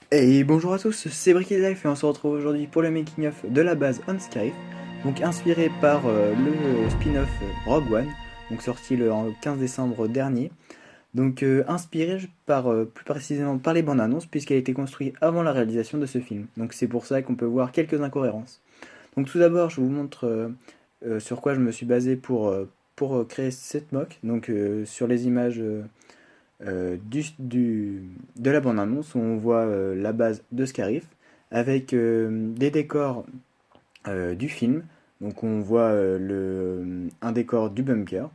Et bonjour à tous, c'est Bricky Life et on se retrouve aujourd'hui pour le making of de la base On Scarif, donc inspiré par le spin-off Rogue One, donc sorti le 15 décembre dernier. Donc inspiré par plus précisément par les bandes annonces puisqu'elle a été construite avant la réalisation de ce film. Donc c'est pour ça qu'on peut voir quelques incohérences. Donc tout d'abord, je vous montre sur quoi je me suis basé pour créer cette mock. Donc sur les images de la bande-annonce où on voit la base de Scarif avec des décors du film. Donc on voit un décor du bunker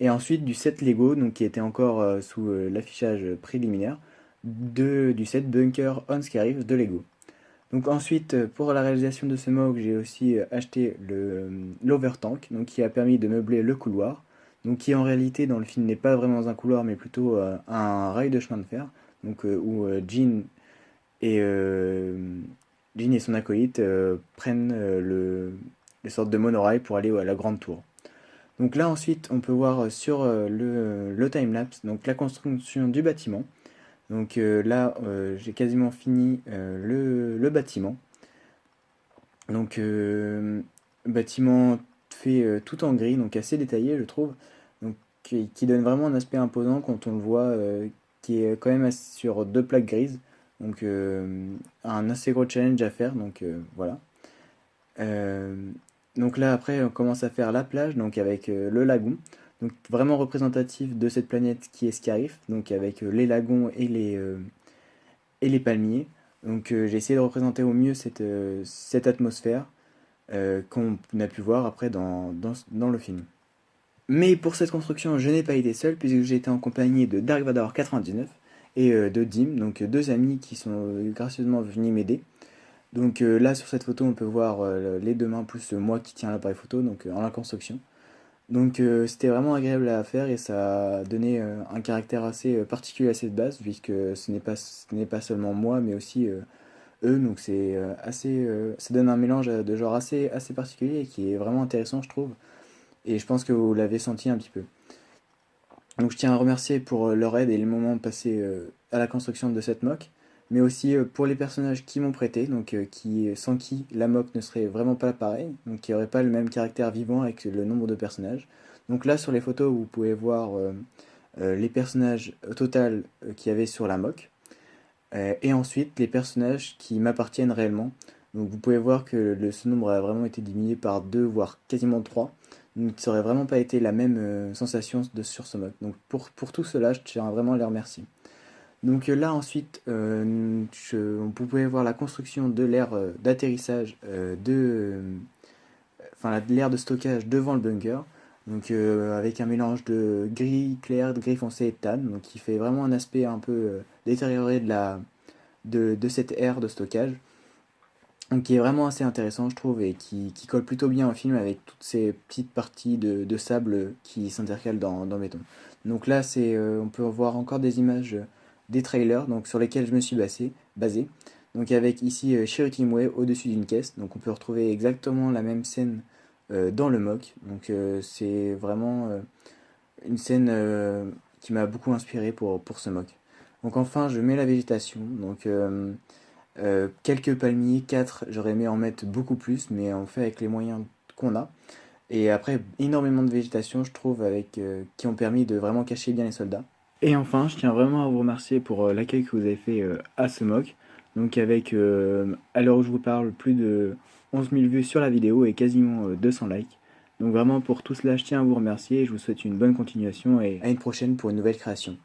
et ensuite du set Lego donc, qui était encore sous l'affichage préliminaire du set Bunker on Scarif de Lego. Donc ensuite, pour la réalisation de ce MOOC, j'ai aussi acheté l'Overtank, donc qui a permis de meubler le couloir, donc qui en réalité dans le film n'est pas vraiment un couloir, mais plutôt un rail de chemin de fer, donc où Jean et son acolyte prennent les sortes de monorail pour aller à la grande tour. Donc là ensuite, on peut voir sur le timelapse donc la construction du bâtiment. Donc là, j'ai quasiment fini le bâtiment. Donc, bâtiment fait tout en gris, donc assez détaillé, je trouve. Donc, qui donne vraiment un aspect imposant quand on le voit, qui est quand même sur deux plaques grises. Donc, un assez gros challenge à faire. Donc, voilà. Euh, donc là, après, on commence à faire la plage, donc avec le lagon. Donc, vraiment représentatif de cette planète qui est Scarif. Donc, avec les lagons et les palmiers. Donc, j'ai essayé de représenter au mieux cette atmosphère qu'on a pu voir après dans le film. Mais pour cette construction, je n'ai pas été seul puisque j'ai été en compagnie de Dark Vador 99 et de Dim, donc deux amis qui sont gracieusement venus m'aider. Donc là sur cette photo on peut voir les deux mains plus moi qui tiens l'appareil photo donc en la construction. Donc c'était vraiment agréable à faire et ça a donné un caractère assez particulier à cette base puisque ce n'est pas seulement moi mais aussi eux, donc c'est ça donne un mélange de genre assez particulier et qui est vraiment intéressant, je trouve. Et je pense que vous l'avez senti un petit peu. Donc je tiens à remercier pour leur aide et les moments passés à la construction de cette mock, mais aussi pour les personnages qui m'ont prêté, donc sans qui la mock ne serait vraiment pas pareille, donc qui n'aurait pas le même caractère vivant avec le nombre de personnages. Donc là sur les photos vous pouvez voir les personnages au total qu'il y avait sur la mock. Et ensuite, les personnages qui m'appartiennent réellement. Donc vous pouvez voir que ce nombre a vraiment été diminué par 2 voire quasiment 3. Donc ça aurait vraiment pas été la même sensation sur ce mode. Donc pour tout cela, je tiens vraiment à les remercier. Donc là ensuite, vous pouvez voir la construction de l'aire d'atterrissage enfin l'aire de stockage devant le bunker. Donc avec un mélange de gris clair, de gris foncé et de tan, donc qui fait vraiment un aspect un peu détérioré de cette aire de stockage. Donc qui est vraiment assez intéressant je trouve et qui colle plutôt bien au film avec toutes ces petites parties de sable qui s'intercalent dans le béton. Donc là on peut voir encore des images des trailers donc, sur lesquels je me suis basé. Donc avec ici Cherokee Way au-dessus d'une caisse. Donc on peut retrouver exactement la même scène dans le mock. Donc c'est vraiment une scène qui m'a beaucoup inspiré pour ce mock. Donc enfin je mets la végétation. Donc quelques palmiers, 4, j'aurais aimé en mettre beaucoup plus, mais on fait avec les moyens qu'on a. Et après, énormément de végétation, je trouve, qui ont permis de vraiment cacher bien les soldats. Et enfin, je tiens vraiment à vous remercier pour l'accueil que vous avez fait à ce mock. Donc avec, à l'heure où je vous parle, plus de 11 000 vues sur la vidéo et quasiment 200 likes. Donc vraiment pour tout cela, je tiens à vous remercier et je vous souhaite une bonne continuation et à une prochaine pour une nouvelle création.